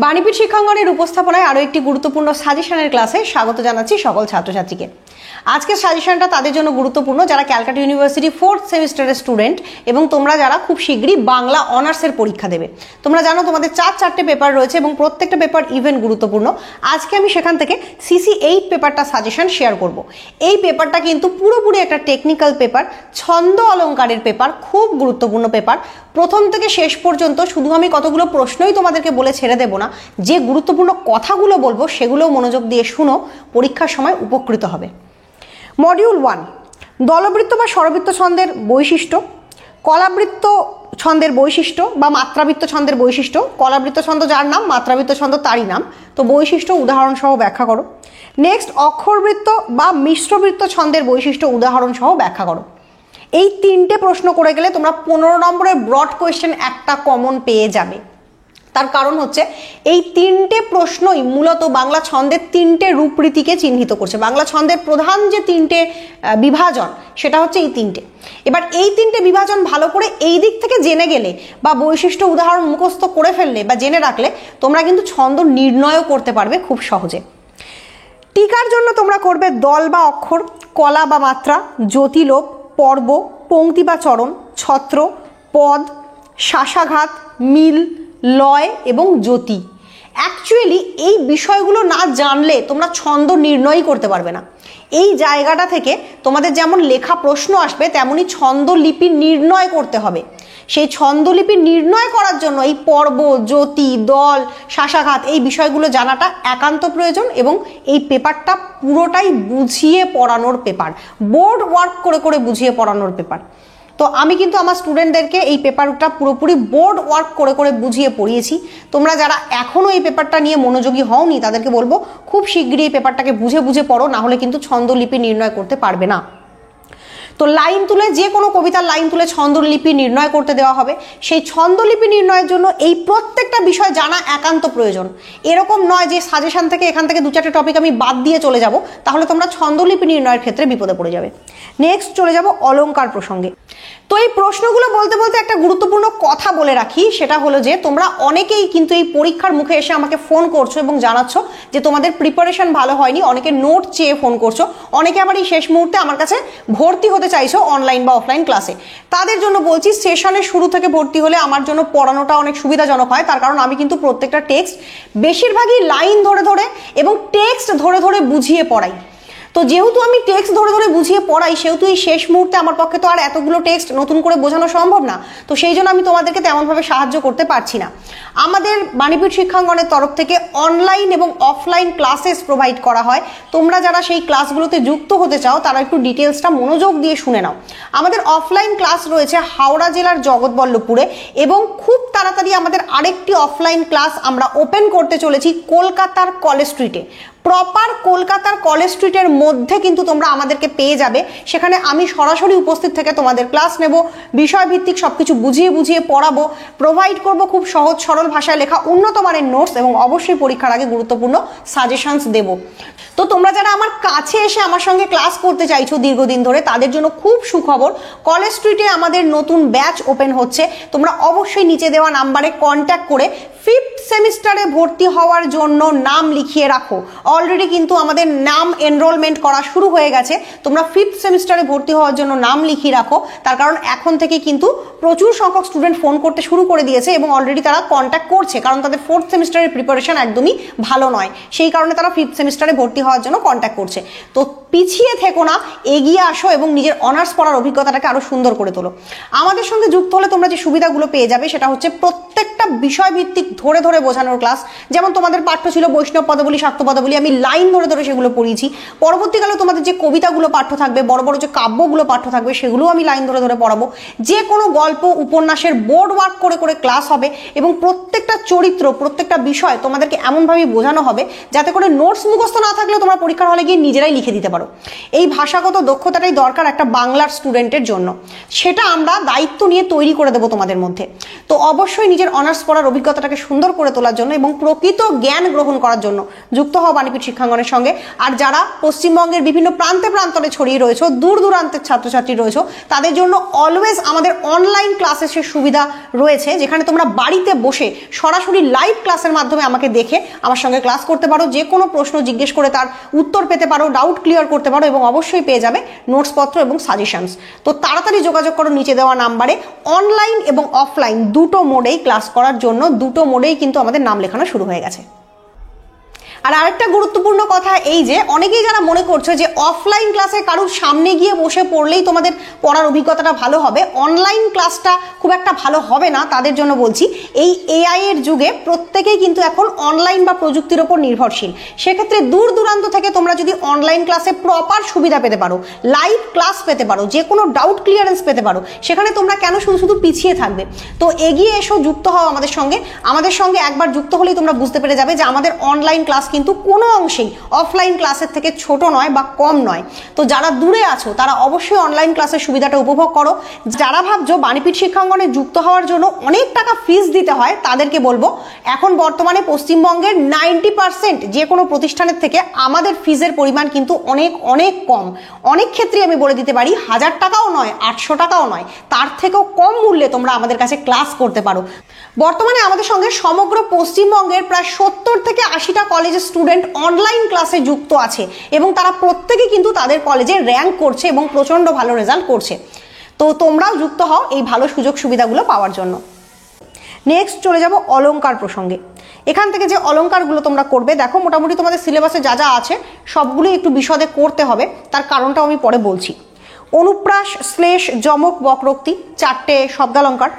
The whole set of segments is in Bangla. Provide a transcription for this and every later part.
বাণীপীঠ শিক্ষাঙ্গনের উপস্থাপনায় আরও একটি গুরুত্বপূর্ণ সাজেশনের ক্লাসে স্বাগত জানাচ্ছি সকল ছাত্রছাত্রীকে। আজকের সাজেশনটা তাদের জন্য গুরুত্বপূর্ণ যারা ক্যালকাটা ইউনিভার্সিটি 4th সেমিস্টারের স্টুডেন্ট এবং তোমরা যারা খুব শীঘ্রই বাংলা অনার্সের পরীক্ষা দেবে। তোমরা জানো তোমাদের 4-4টে পেপার রয়েছে এবং প্রত্যেকটা পেপার ইভেন্ট গুরুত্বপূর্ণ। আজকে আমি সেখান থেকে CC 8 পেপারটা সাজেশন শেয়ার করব। এই পেপারটা কিন্তু পুরোপুরি একটা টেকনিক্যাল পেপার, ছন্দ অলঙ্কারের পেপার, খুব গুরুত্বপূর্ণ পেপার। প্রথম থেকে শেষ পর্যন্ত শুধু আমি কতগুলো প্রশ্নই তোমাদেরকে বলে ছেড়ে দেব না, যে গুরুত্বপূর্ণ কথাগুলো বলবো সেগুলোও মনোযোগ দিয়ে শুনো, পরীক্ষার সময় উপকৃত হবে। মডিউল 1, দলবৃত্ত বা স্বরবৃত্ত ছন্দের বৈশিষ্ট্য, কলাবৃত্ত ছন্দের বৈশিষ্ট্য বা মাত্রাবৃত্ত ছন্দের বৈশিষ্ট্য। কলাবৃত্ত ছন্দ যার নাম, মাত্রাবৃত্ত ছন্দ তারই নাম, তো বৈশিষ্ট্য উদাহরণ সহ ব্যাখ্যা করো। নেক্সট, অক্ষরবৃত্ত বা মিশ্রবৃত্ত ছন্দের বৈশিষ্ট্য উদাহরণ সহ ব্যাখ্যা করো। এই 3টে প্রশ্ন করে গেলে তোমরা 15 নম্বরের ব্রড কোয়েশ্চেন একটা কমন পেয়ে যাবে। তার কারণ হচ্ছে এই 3টে প্রশ্নই মূলত বাংলা ছন্দের 3টে রূপরীতিকে চিহ্নিত করছে। বাংলা ছন্দের প্রধান যে 3টে বিভাজন সেটা হচ্ছে এই 3টে। এবার এই 3টে বিভাজন ভালো করে এই দিক থেকে জেনে গেলে বা বৈশিষ্ট্য উদাহরণ মুখস্থ করে ফেললে বা জেনে রাখলে তোমরা কিন্তু ছন্দ নির্ণয়ও করতে পারবে খুব সহজে। টিকার জন্য তোমরা করবে দল বা অক্ষর, কলা বা মাত্রা, জ্যোতিলোপ, পর্ব, পংক্তি বা চরণ, ছত্র, পদ, শাসাঘাত, মিল, লয় এবং জ্যোতি। অ্যাকচুয়ালি এই বিষয়গুলো না জানলে তোমরা ছন্দ নির্ণয়ই করতে পারবে না। এই জায়গাটা থেকে তোমাদের যেমন লেখা প্রশ্ন আসবে তেমনি ছন্দলিপি নির্ণয় করতে হবে। সেই ছন্দলিপি নির্ণয় করার জন্য এই পর্ব, জ্যোতি, দল, শাসাঘাত এই বিষয়গুলো জানাটা একান্ত প্রয়োজন এবং এই পেপারটা পুরোটাই বুঝিয়ে পড়ানোর পেপার, বোর্ড ওয়ার্ক করে করে বুঝিয়ে পড়ানোর পেপার। তো আমি কিন্তু আমার স্টুডেন্টদেরকে এই পেপারটা পুরোপুরি বোর্ড ওয়ার্ক করে করে বুঝিয়ে পড়িয়েছি। তোমরা যারা এখনও এই পেপারটা নিয়ে মনোযোগী হওনি তাদেরকে বলবো খুব শীঘ্রই এই পেপারটাকে বুঝে বুঝে পড়ো, না হলে কিন্তু ছন্দলিপি নির্ণয় করতে পারবে না। তো লাইন তুলে, যে কোনো কবিতার লাইন তুলে ছন্দলিপি নির্ণয় করতে দেওয়া হবে। সেই ছন্দলিপি নির্ণয়ের জন্য এই প্রত্যেকটা বিষয় জানা একান্ত প্রয়োজন। এরকম নয় যে সাজেশন থেকে এখান থেকে 2-4টে টপিক আমি বাদ দিয়ে চলে যাব, তাহলে তোমরা ছন্দলিপি নির্ণয়ের ক্ষেত্রে বিপদে পড়ে যাবে। নেক্সট চলে যাব অলঙ্কার প্রসঙ্গে। তো এই প্রশ্নগুলো বলতে বলতে একটা গুরুত্বপূর্ণ কথা বলে রাখি, সেটা হলো যে তোমরা অনেকেই কিন্তু এই পরীক্ষার মুখে এসে আমাকে ফোন করছো এবং জানাচ্ছ যে তোমাদের প্রিপারেশন ভালো হয়নি, অনেকে নোট চেয়ে ফোন করছো, অনেকে আবার এই শেষ মুহূর্তে আমার কাছে ভর্তি হতে চাইছো অনলাইন বা অফলাইন ক্লাসে। তাদের জন্য বলছি, সেশনের শুরু থেকে ভর্তি হলে আমার জন্য পড়ানোটা অনেক সুবিধাজনক হয়। তার কারণ আমি কিন্তু প্রত্যেকটা টেক্সট বেশিরভাগই লাইন ধরে ধরে এবং টেক্সট ধরে ধরে বুঝিয়ে পড়াই। তো যেহেতু আমি টেক্সট ধরে ধরে বুঝিয়ে পড়াই, সেহেতু এই শেষ মুহূর্তে আমার পক্ষে তো আর এতগুলো টেক্সট নতুন করে বোঝানো সম্ভব না। তো সেই জন্য আমি তোমাদেরকে তেমনভাবে সাহায্য করতে পারছি না। আমাদের বাণীপীঠ শিক্ষাঙ্গনের তরফ থেকে অনলাইন এবং অফলাইন ক্লাসেস প্রোভাইড করা হয়। তোমরা যারা সেই ক্লাসগুলোতে যুক্ত হতে চাও তারা একটু ডিটেলসটা মনোযোগ দিয়ে শুনে নাও। আমাদের অফলাইন ক্লাস রয়েছে হাওড়া জেলার জগৎবল্লভপুরে এবং খুব তাড়াতাড়ি আমাদের আরেকটি অফলাইন ক্লাস আমরা ওপেন করতে চলেছি কলকাতার কলেজ স্ট্রিটে। প্রপার কলকাতার কলেজ স্ট্রিটের মধ্যে কিন্তু তোমরা আমাদেরকে পেয়ে যাবে। সেখানে আমি সরাসরি উপস্থিত থেকে তোমাদের ক্লাস নেব, বিষয়ভিত্তিক সবকিছু বুঝিয়ে বুঝিয়ে পড়াবো, প্রোভাইড করব খুব সহজ সরল ভাষায় লেখা উন্নত মানের নোটস এবং অবশ্যই পরীক্ষার আগে গুরুত্বপূর্ণ সাজেশনস দেব। তো তোমরা যারা আমার কাছে এসে আমার সঙ্গে ক্লাস করতে চাইছো দীর্ঘদিন ধরে, তাদের জন্য খুব সুখবর, কলেজ স্ট্রিটে আমাদের নতুন ব্যাচ ওপেন হচ্ছে। তোমরা অবশ্যই নিচে দেওয়া নাম্বারে কন্ট্যাক্ট করে 5th সেমিস্টারে ভর্তি হওয়ার জন্য নাম লিখিয়ে রাখো। অলরেডি কিন্তু আমাদের নাম এনরোলমেন্ট করা শুরু হয়ে গেছে। তোমরা 5th সেমিস্টারে ভর্তি হওয়ার জন্য নাম লিখিয়ে রাখো, তার কারণ এখন থেকে কিন্তু প্রচুর সংখ্যক স্টুডেন্ট ফোন করতে শুরু করে দিয়েছে এবং অলরেডি তারা কন্ট্যাক্ট করছে, কারণ তাদের 4th সেমিস্টারের প্রিপারেশন একদমই ভালো নয়। সেই কারণে তারা 5th সেমিস্টারে ভর্তি হওয়ার জন্য কন্ট্যাক্ট করছে। তো পিছিয়ে থেকো না, এগিয়ে আসো এবং নিজের অনার্স পড়ার অভিজ্ঞতাটাকে আরো সুন্দর করে তোলো। আমাদের সঙ্গে যুক্ত হলে তোমরা যে সুবিধাগুলো পেয়ে যাবে সেটা হচ্ছে প্রত্যেকটা বিষয়ভিত্তিক ধরে ধরে বোঝানোর ক্লাস। যেমন তোমাদের পাঠ্য ছিল বৈষ্ণব পদাবলী, শাক্ত পদাবলী, আমি লাইন ধরে ধরে সেগুলো পড়িয়েছি। পরবর্তীকালে তোমাদের যে কবিতাগুলো পাঠ্য থাকবে, বড় বড় যে কাব্যগুলো পাঠ্য থাকবে, সেগুলোও আমি লাইন ধরে ধরে পড়াবো। যে কোনো গল্প উপন্যাসের বোর্ড ওয়ার্ক করে করে ক্লাস হবে এবং প্রত্যেকটা চরিত্র, প্রত্যেকটা বিষয় তোমাদেরকে এমনভাবে বোঝানো হবে যাতে করে নোটস মুখস্থ না থাকলেও তোমরা পরীক্ষার হলে গিয়ে নিজেরাই লিখে দিতে পারো। এই ভাষাগত দক্ষতাটাই দরকার একটা বাংলার স্টুডেন্টের জন্য, সেটা আমরা দায়িত্ব নিয়ে তৈরি করে দেবো তোমাদের মধ্যে। তো অবশ্যই নিজের অনার্স পড়ার অভিজ্ঞতাটাকে সুন্দর করে তোলার জন্য এবং প্রকৃত জ্ঞান গ্রহণ করার জন্য যুক্ত হও বাণীপীঠ শিক্ষাঙ্গনের সঙ্গে। আর যারা পশ্চিমবঙ্গের বিভিন্ন প্রান্তে প্রান্তরে ছড়িয়ে রয়েছে, দূর দূরান্তের ছাত্রছাত্রী রয়েছে, তাদের জন্য অলওয়েজ আমাদের অনলাইন ক্লাসেসের সুবিধা রয়েছে, যেখানে তোমরা বাড়িতে বসে সরাসরি লাইভ ক্লাসের মাধ্যমে আমাকে দেখে আমার সঙ্গে ক্লাস করতে পারো, যে কোনো প্রশ্ন জিজ্ঞেস করে তার উত্তর পেতে পারো, ডাউট ক্লিয়ার করতে পারো এবং অবশ্যই পেয়ে যাবে নোটসপত্র এবং সাজেশনস। তো তাড়াতাড়ি যোগাযোগ করো নিচে দেওয়া নাম্বারে। অনলাইন এবং অফলাইন দুটো মোডেই ক্লাস করার জন্য দুটো মোডেই কিন্তু আমাদের নাম লেখানো শুরু হয়ে গেছে। আর আরেকটা গুরুত্বপূর্ণ কথা এই যে অনেকেই যারা মনে করছো যে অফলাইন ক্লাসে কারোর সামনে গিয়ে বসে পড়লেই তোমাদের পড়ার অভিজ্ঞতাটা ভালো হবে, অনলাইন ক্লাসটা খুব একটা ভালো হবে না, তাদের জন্য বলছি এই এআই এর যুগে প্রত্যেকেই কিন্তু এখন অনলাইন বা প্রযুক্তির ওপর নির্ভরশীল। সেক্ষেত্রে দূর দূরান্ত থেকে তোমরা যদি অনলাইন ক্লাসে প্রপার সুবিধা পেতে পারো, লাইভ ক্লাস পেতে পারো, যে কোনো ডাউট ক্লিয়ারেন্স পেতে পারো, সেখানে তোমরা কেন শুধু শুধু পিছিয়ে থাকবে? তো এগিয়ে এসো, যুক্ত হও আমাদের সঙ্গে। আমাদের সঙ্গে একবার যুক্ত হলেই তোমরা বুঝতে পেরে যাবে যে আমাদের অনলাইন ক্লাস কিন্তু কোনো অংশেই অফলাইন ক্লাসের থেকে ছোট নয় বা কম নয়। তো যারা দূরে আছো তারা অবশ্যই অনলাইন ক্লাসের সুবিধাটা উপভোগ করো। যারা ভাবছো বাণীপীঠ শিক্ষাঙ্গনে যুক্ত হওয়ার জন্য অনেক টাকা ফিস দিতে হয়, তাদেরকে বলবো এখন বর্তমানে পশ্চিমবঙ্গের 90% যে কোনো প্রতিষ্ঠানের থেকে আমাদের ফিজের পরিমাণ কিন্তু অনেক অনেক কম। অনেক ক্ষেত্রে আমি বলে দিতে পারি 1000 টাকাও নয়, 800 টাকাও নয়, তার থেকেও কম মূল্যে তোমরা আমাদের কাছে ক্লাস করতে পারো। বর্তমানে আমাদের সঙ্গে সমগ্র পশ্চিমবঙ্গের প্রায় 70 থেকে 80টা কলেজের স্টুডেন্ট অনলাইন ক্লাসে যুক্ত আছে এবং তারা প্রত্যেকে কিন্তু তাদের কলেজে র্যাঙ্ক করছে এবং প্রচণ্ড ভালো রেজাল্ট করছে। তো তোমরাও যুক্ত হও এই ভালো সুযোগ সুবিধাগুলো পাওয়ার জন্য। নেক্সট চলে যাব অলংকার প্রসঙ্গে। এখান থেকে যে অলংকারগুলো তোমরা করবে, দেখো মোটামুটি তোমাদের সিলেবাসে যা যা আছে সবগুলোই একটু বিশদে করতে হবে, তার কারণটাও আমি পরে বলছি। অনুপ্রাস, শ্লেষ, যমক, বক্রোক্তি 4টে শব্দালঙ্কার।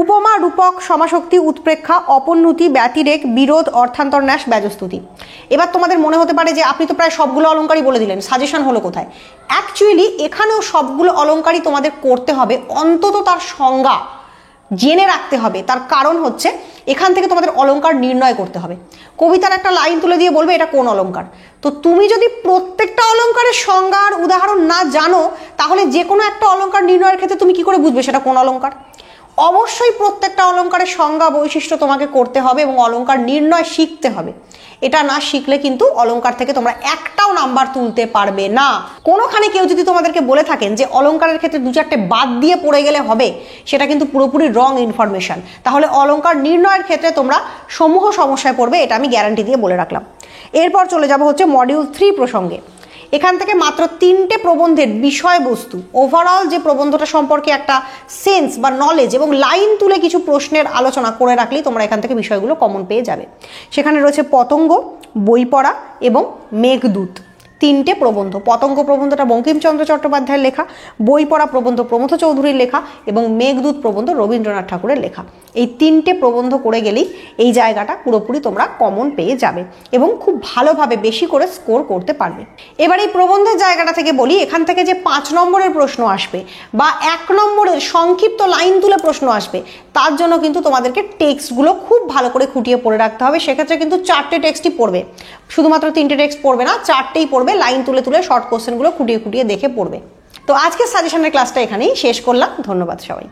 উপমা, রূপক, সমাসক্তি, উৎপ্রেক্ষা, অপন্নতি, ব্যতিরেক, বিরোধ, অর্থান্তর, ন্যাস, ব্যজস্তুতি। এবার তোমাদের মনে হতে পারে যে আপনি তো প্রায় সবগুলো অলংকারই বলে দিলেন, সাজেশন হলো কোথায়? অ্যাকচুয়ালি এখানেও সবগুলো অলংকারই তোমাদের করতে হবে, অন্তত তার সংজ্ঞা জেনে রাখতে হবে। তার কারণ হচ্ছে এখান থেকে তোমাদের অলংকার নির্ণয় করতে হবে। কবিতার একটা লাইন তুলে দিয়ে বলবে এটা কোন অলংকার। তো তুমি যদি প্রত্যেকটা অলংকারের সংজ্ঞা আর উদাহরণ না জানো, তাহলে যে কোনো একটা অলংকার নির্ণয়ের ক্ষেত্রে তুমি কি করে বুঝবে সেটা কোন অলংকার? অবশ্যই প্রত্যেকটা অলংকারের সংজ্ঞা বৈশিষ্ট্য তোমাকে করতে হবে এবং অলংকার নির্ণয় শিখতে হবে। এটা না শিখলে কিন্তু অলংকার থেকে তোমরা একটাও নাম্বার তুলতে পারবে না। কোনোখানে কেউ যদি তোমাদেরকে বলে থাকেন যে অলংকারের ক্ষেত্রে 2-4টে বাদ দিয়ে পড়ে গেলে হবে, সেটা কিন্তু পুরোপুরি রং ইনফরমেশন। তাহলে অলংকার নির্ণয়ের ক্ষেত্রে তোমরা সমূহ সমস্যায় পড়বে, এটা আমি গ্যারান্টি দিয়ে বলে রাখলাম। এরপর চলে যাব হচ্ছে মডিউল 3 প্রসঙ্গে। এখান থেকে মাত্র 3টে প্রবন্ধের বিষয়বস্তু, ওভারঅল যে প্রবন্ধটা সম্পর্কে একটা সেন্স বা নলেজ এবং লাইন তুলে কিছু প্রশ্নের আলোচনা করে রাখলেই তোমরা এখান থেকে বিষয়গুলো কমন পেয়ে যাবে। সেখানে রয়েছে পতঙ্গ, বই পড়া এবং মেঘদূত। 3টে প্রবন্ধ। পতঙ্গ প্রবন্ধটা বঙ্কিমচন্দ্র চট্টোপাধ্যায়ের লেখা, বই পড়া প্রবন্ধ প্রমথ চৌধুরীর লেখা এবং মেঘদূত প্রবন্ধ রবীন্দ্রনাথ ঠাকুরের লেখা। এই 3টে প্রবন্ধ করে গেলেই এই জায়গাটা পুরোপুরি তোমরা কমন পেয়ে যাবে এবং খুব ভালোভাবে বেশি করে স্কোর করতে পারবে। এবার এই প্রবন্ধের জায়গাটা থেকে বলি, এখান থেকে যে 5 নম্বরের প্রশ্ন আসবে বা 1 নম্বরের সংক্ষিপ্ত লাইন তুলে প্রশ্ন আসবে, তার জন্য কিন্তু তোমাদেরকে টেক্সটগুলো খুব ভালো করে খুঁটিয়ে পড়ে রাখতে হবে। সেক্ষেত্রে কিন্তু 4টে টেক্সটই পড়বে, শুধুমাত্র 3টে টেক্সট পড়বে না, 4টেই পড়বে। লাইন তুলে তুলে শর্ট কোশ্চেনগুলো খুঁটিয়ে খুঁটিয়ে দেখে পড়বে। তো আজকের সাজেশনের ক্লাসটা এখানেই শেষ করলাম। ধন্যবাদ সবাইকে।